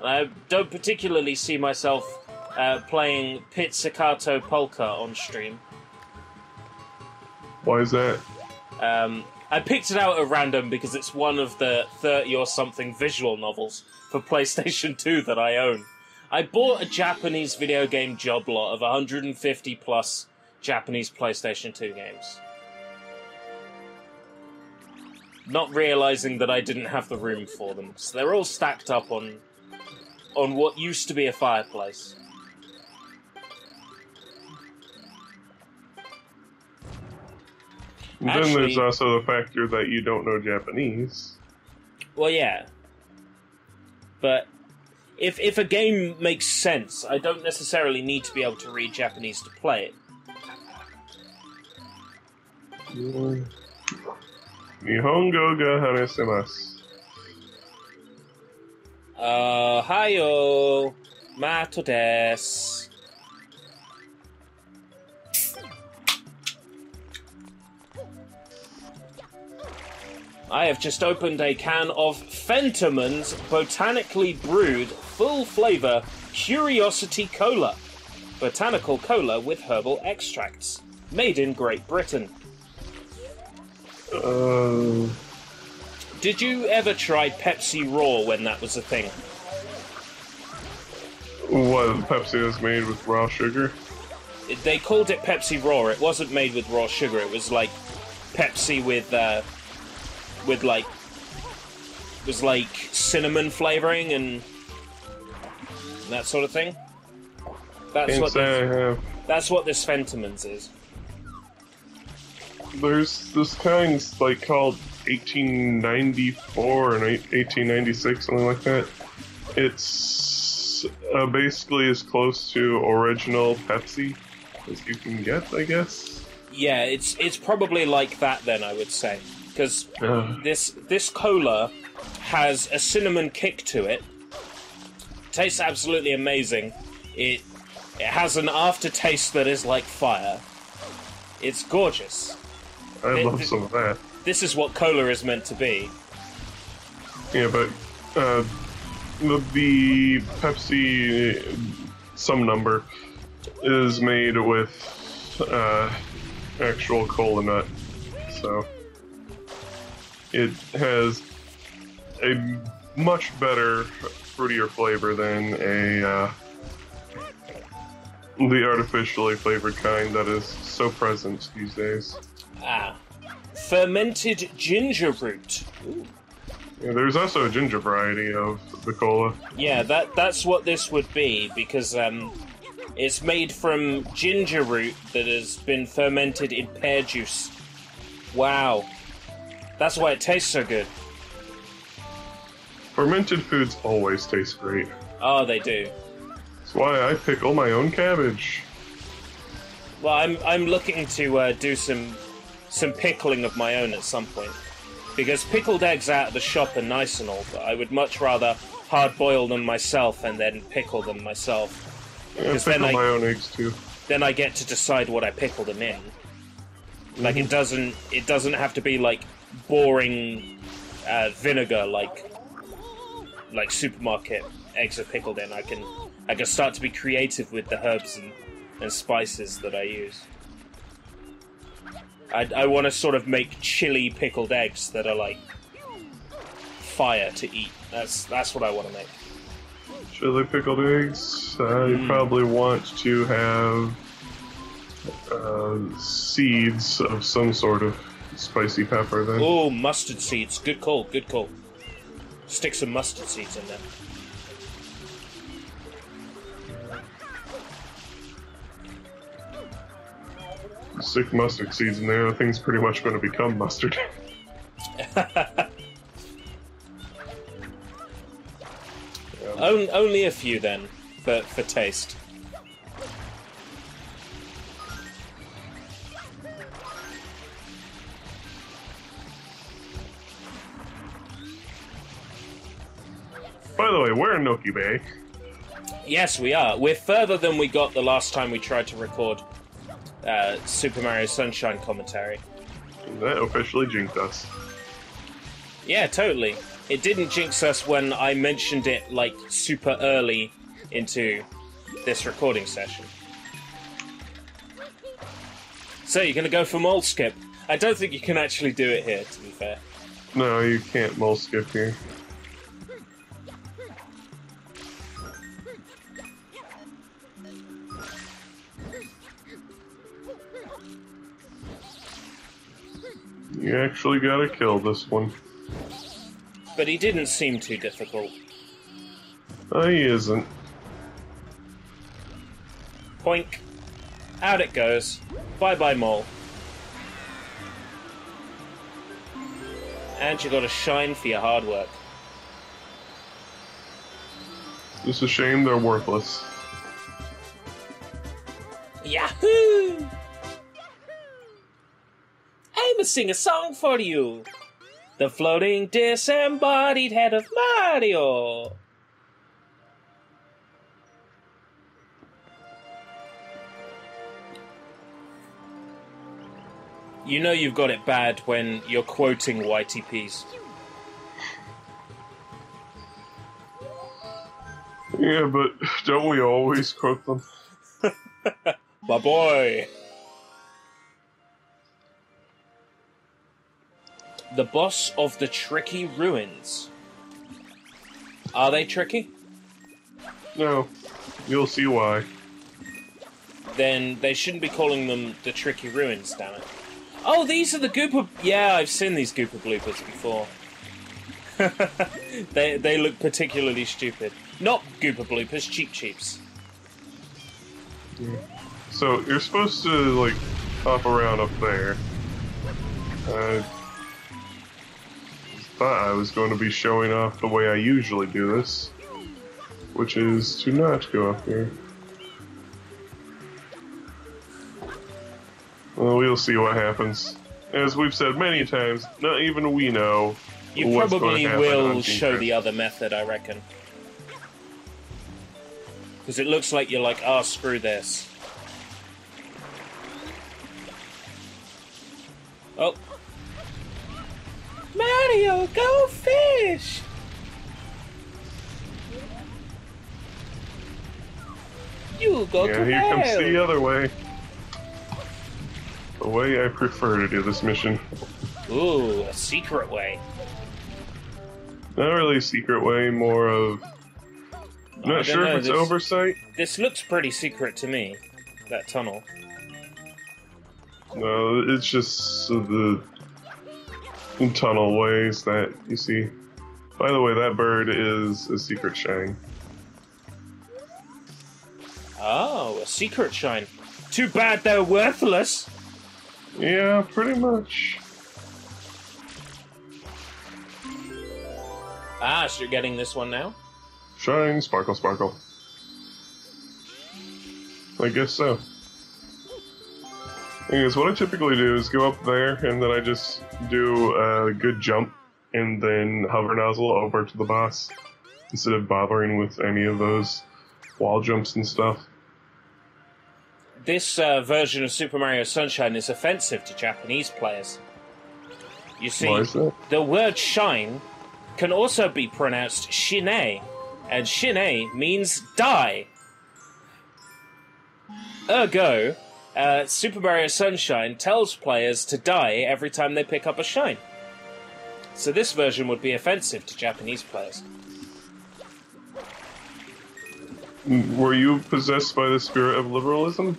I don't particularly see myself playing Pizzicato Polka on stream. Why is that? I picked it out at random because it's one of the 30-or-something visual novels for PlayStation 2 that I own. I bought a Japanese video game job lot of 150-plus Japanese PlayStation 2 games. Not realizing that I didn't have the room for them. So they're all stacked up on what used to be a fireplace. And then there's also the factor that you don't know Japanese. Well, yeah. But if a game makes sense, I don't necessarily need to be able to read Japanese to play it. Nihongo ga hanasemasu. Hayo, Mato desu. I have just opened a can of Fentimans Botanically Brewed Full Flavour Curiosity Cola. Botanical cola with herbal extracts. Made in Great Britain. Did you ever try Pepsi Raw when that was a thing? What, Pepsi was made with raw sugar? They called it Pepsi Raw. It wasn't made with raw sugar. It was like Pepsi with cinnamon flavoring and that sort of thing. That's what this Fentimans is. There's this kind like called 1894 and 1896, something like that. It's basically as close to original Pepsi as you can get, I guess. Yeah, it's probably like that then, I would say. Because this cola has a cinnamon kick to it. Tastes absolutely amazing. It has an aftertaste that is like fire. It's gorgeous. I love some of that. This is what cola is meant to be. Yeah, but the Pepsi some number is made with actual cola nut, so it has a much better, fruitier flavor than the artificially flavored kind that is so present these days. Fermented ginger root. Ooh. Yeah, there's also a ginger variety of the cola. Yeah, that's what this would be, because it's made from ginger root that has been fermented in pear juice. Wow. That's why it tastes so good. Fermented foods always taste great. Oh, they do. That's why I pickle my own cabbage. Well, I'm looking to do some pickling of my own at some point. Because pickled eggs out of the shop are nice and all, but I would much rather hard-boil them myself and then pickle them myself. Yeah, I pickle my own eggs too. Then I get to decide what I pickle them in. Like, it doesn't have to be like boring vinegar like supermarket eggs are pickled in. I can start to be creative with the herbs and spices that I use. I want to sort of make chili pickled eggs that are like fire to eat. That's what I want to make. Chili pickled eggs. You probably want to have seeds of some sort of spicy pepper then. Oh, mustard seeds. Good call, good call. Stick some mustard seeds in there. Stick mustard seeds in there, the thing's pretty much going to become mustard. Only a few then, for taste. By the way, we're in Nokia Bay. Yes, we are. We're further than we got the last time we tried to record Super Mario Sunshine commentary. That officially jinxed us. Yeah, totally. It didn't jinx us when I mentioned it, like, super early into this recording session. So, you're gonna go for mole skip? I don't think you can actually do it here, to be fair. No, you can't mole skip here. You actually gotta kill this one. But he didn't seem too difficult. He isn't. Poink. Out it goes. Bye-bye, mole. And you got a shine for your hard work. It's a shame they're worthless. Yahoo! I'ma sing a song for you. The floating disembodied head of Mario. You know you've got it bad when you're quoting YTPs. Yeah, but don't we always quote them? My boy. The boss of the tricky ruins. Are they tricky? No. You'll see why. Then they shouldn't be calling them the tricky ruins, damn it. Oh, these are the Gooper... Yeah, I've seen these Gooper bloopers before. they look particularly stupid. Not Gooper bloopers, Cheap Cheeps. Yeah. So, you're supposed to, like, hop around up there. I thought I was going to be showing off the way I usually do this, which is to not go up here. Well, we'll see what happens. As we've said many times, not even we know You what's probably going to happen will on show Team the other method, I reckon. Because it looks like you're like, oh, screw this. Oh. Mario, go fish! You go to here hell! comes the other way. The way I prefer to do this mission. Ooh, a secret way. Not really a secret way, more of... I'm not sure if it's oversight. This looks pretty secret to me, that tunnel. No, it's just the tunnel ways that you see. By the way, that bird is a secret shine. Oh, a secret shine. Too bad they're worthless. Yeah, pretty much. Ah, so you're getting this one now? Shine, sparkle, sparkle. I guess so. Anyways, what I typically do is go up there, and then I just do a good jump, and then hover nozzle over to the boss, instead of bothering with any of those wall jumps and stuff. This version of Super Mario Sunshine is offensive to Japanese players. You see, Why is that? the word shine can also be pronounced shine, and shine means die. Ergo, Super Mario Sunshine tells players to die every time they pick up a shine. So this version would be offensive to Japanese players. Were you possessed by the spirit of liberalism?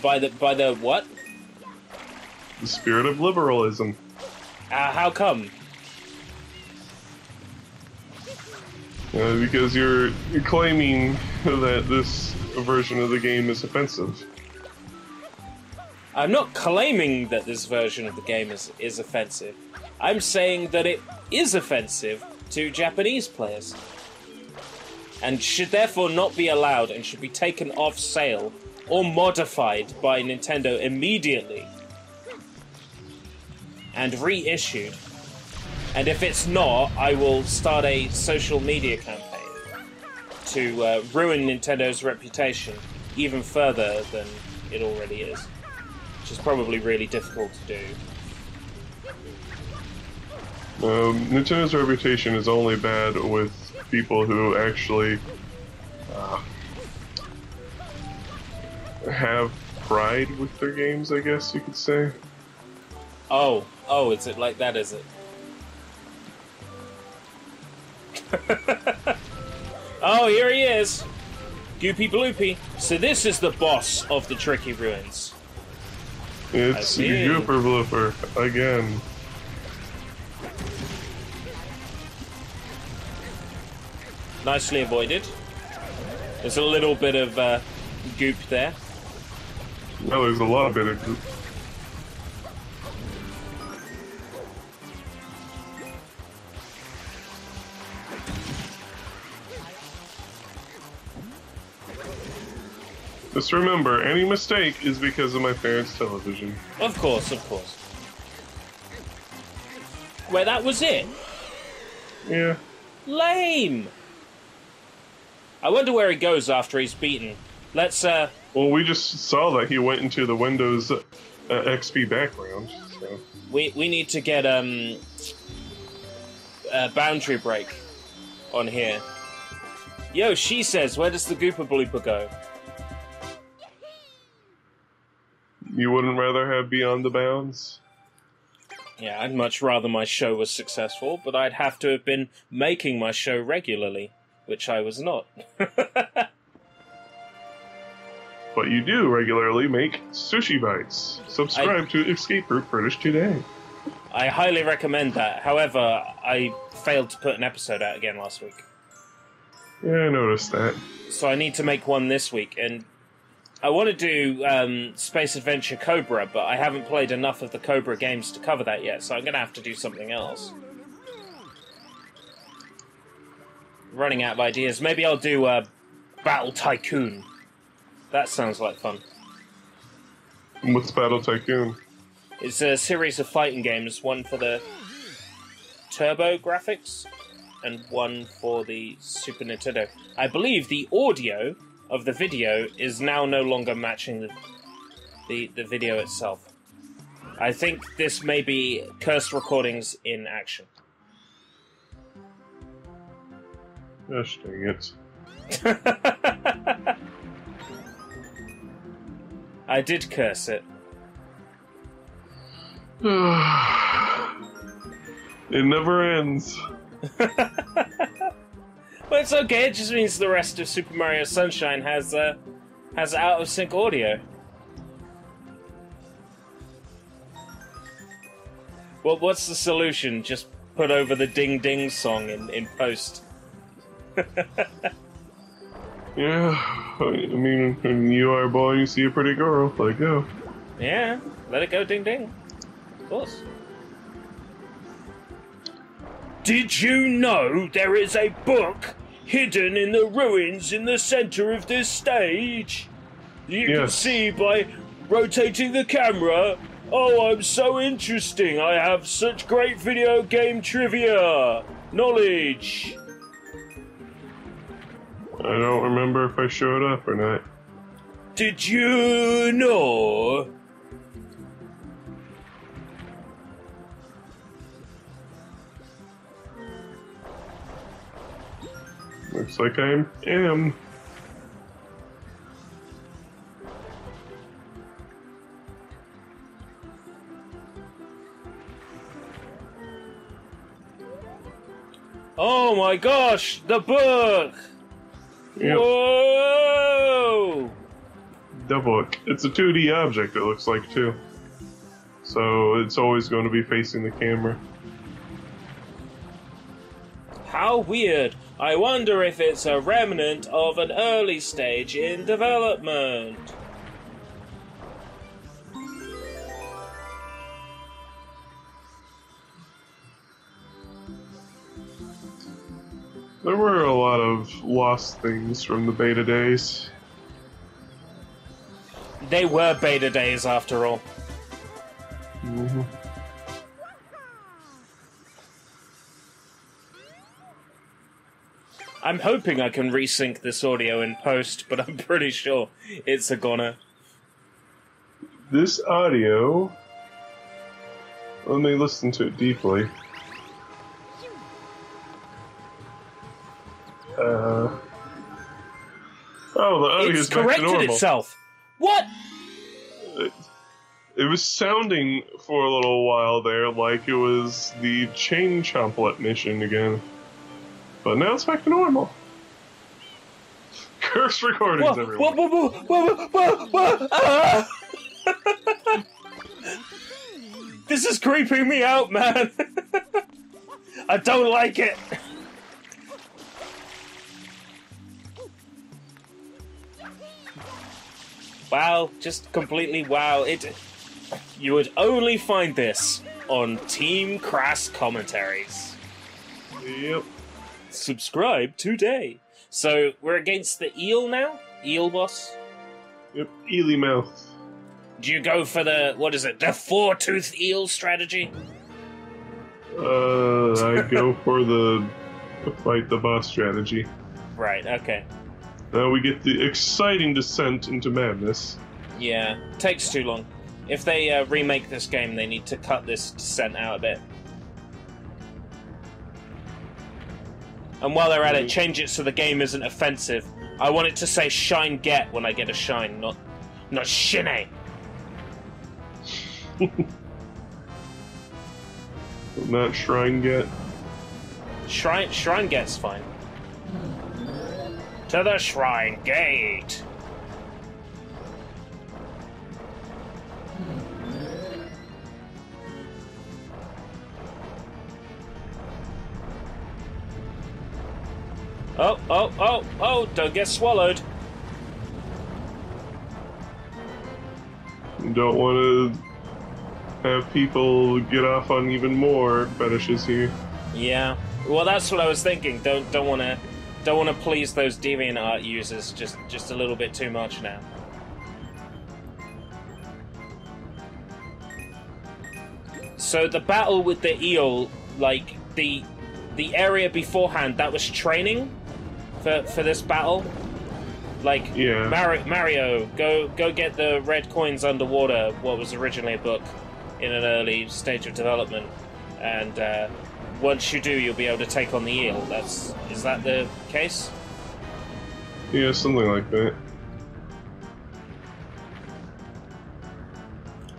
By the what? The spirit of liberalism. How come? Because you're claiming that this version of the game is offensive. I'm not claiming that this version of the game is offensive. I'm saying that it is offensive to Japanese players. And should therefore not be allowed and should be taken off sale or modified by Nintendo immediately. And reissued. And if it's not, I will start a social media campaign to ruin Nintendo's reputation even further than it already is. Which is probably really difficult to do. Nintendo's reputation is only bad with people who actually have pride with their games, I guess you could say. Oh, is it like that, is it? Oh, here he is! Goopy Bloopy. So this is the boss of the Tricky Ruins. It's Gooper Blooper, again. Nicely avoided. There's a little bit of goop there. No, there's a lot of bit of goop. Just remember, any mistake is because of my parents' television. Of course, of course. Wait, that was it? Yeah. Lame! I wonder where he goes after he's beaten. Let's, Well, we just saw that he went into the Windows XP background, so... We need to get, a boundary break on here. Yo, she says, where does the Gooper Blooper go? You wouldn't rather have Beyond the Bounds? Yeah, I'd much rather my show was successful, but I'd have to have been making my show regularly, which I was not. But you do regularly make Sushi Bites. Subscribe to Escape Route British today. I highly recommend that. However, I failed to put an episode out again last week. Yeah, I noticed that. So I need to make one this week, and I want to do Space Adventure Cobra, but I haven't played enough of the Cobra games to cover that yet, so I'm going to have to do something else. Running out of ideas. Maybe I'll do Battle Tycoon. That sounds like fun. What's Battle Tycoon? It's a series of fighting games, one for the Turbo graphics, and one for the Super Nintendo. I believe the audio of the video is now no longer matching the video itself. I think this may be cursed recordings in action. Gosh dang it. I did curse it. It never ends. But it's okay, it just means the rest of Super Mario Sunshine has out-of-sync audio. Well, what's the solution? Just put over the ding-ding song in post. Yeah, I mean, when you are a boy and you see a pretty girl, let it go. Yeah, let it go ding-ding. Of course. Did you know there is a book hidden in the ruins in the center of this stage? You can see by rotating the camera. Oh, I'm so interesting. I have such great video game trivia knowledge. I don't remember if I showed up or not. Did you know? Looks like I am. Oh my gosh, the book! Yep. Whoa! The book. It's a 2D object, it looks like, too. So it's always going to be facing the camera. How weird. I wonder if it's a remnant of an early stage in development. There were a lot of lost things from the beta days. They were beta days after all. Mm-hmm. I'm hoping I can resync this audio in post, but I'm pretty sure it's a goner. This audio, let me listen to it deeply. It's corrected itself. What? It was sounding for a little while there like it was the chain chomplet mission again. But now it's back to normal. Curse recordings, everyone. This is creeping me out, man. I don't like it. Wow, just completely wow. You would only find this on Team Crass Commentaries. Yep. Subscribe today. So, we're against the eel now? Eel boss? Yep, eely mouth. Do you go for the, what is it, the four-tooth eel strategy? I go for the fight the boss strategy. Right, okay. Now we get the exciting descent into madness. Yeah, takes too long. If they remake this game, they need to cut this descent out a bit. And while they're at it, change it so the game isn't offensive. I want it to say shine get when I get a shine, not shine. Not shrine get. Shrine get's fine. To the shrine gate. Oh, don't get swallowed. Don't want to have people get off on even more fetishes here. Yeah. Well, that's what I was thinking. Don't want to please those DeviantArt users just a little bit too much now. So the battle with the eel, like the area beforehand, that was training for this battle. Like, yeah. Mario, go get the red coins underwater. What was originally a book in an early stage of development, and once you do, you'll be able to take on the eel. Is that the case? Yeah, something like that.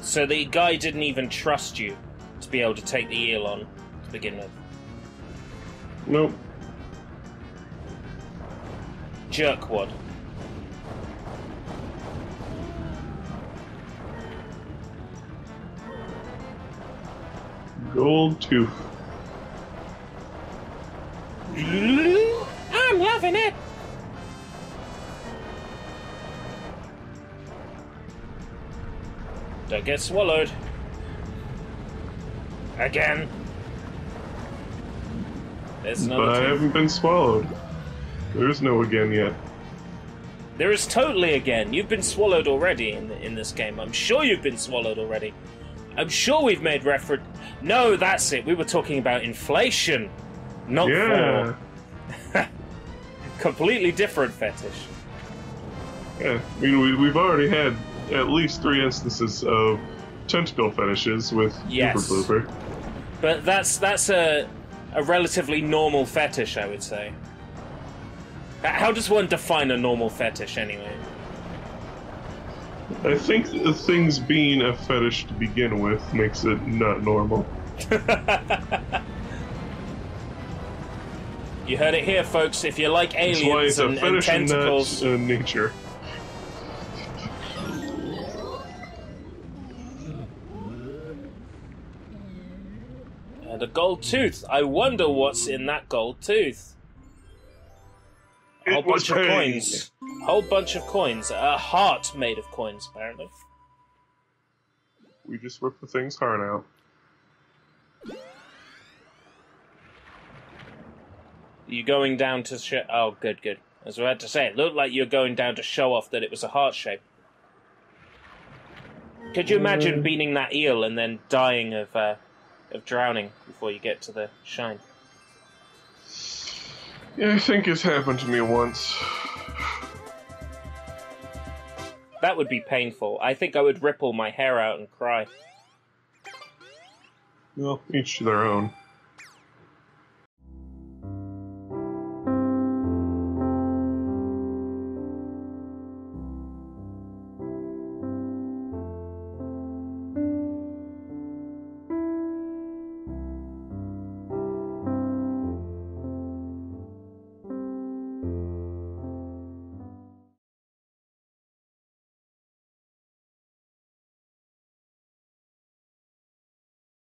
So the guy didn't even trust you to be able to take the eel on to begin with. Nope. Jerkwad. Gold tooth. I'm loving it. Don't get swallowed. Again. There's another But I tooth. haven't been swallowed. There's no again yet. There is totally again. You've been swallowed already in this game. I'm sure you've been swallowed already. I'm sure we've made reference. No, that's it. We were talking about inflation, not Yeah. for completely different fetish. Yeah, I mean, we've already had at least 3 instances of tentacle fetishes with Yes. Super Blooper. But that's a relatively normal fetish, I would say. How does one define a normal fetish, anyway? I think the things being a fetish to begin with makes it not normal. You heard it here, folks. If you like That's why aliens it's a and fetish and tentacles... not nature. And a gold tooth. I wonder what's in that gold tooth. A whole bunch of coins. Whole bunch of coins. A heart made of coins, apparently. We just ripped the thing's heart out. You going down to show... Oh, good. I was about to say, it looked like you're going down to show off that it was a heart shape. Could you imagine beating that eel and then dying of drowning before you get to the shine? Yeah, I think it's happened to me once. That would be painful. I think I would rip all my hair out and cry. Well, each to their own.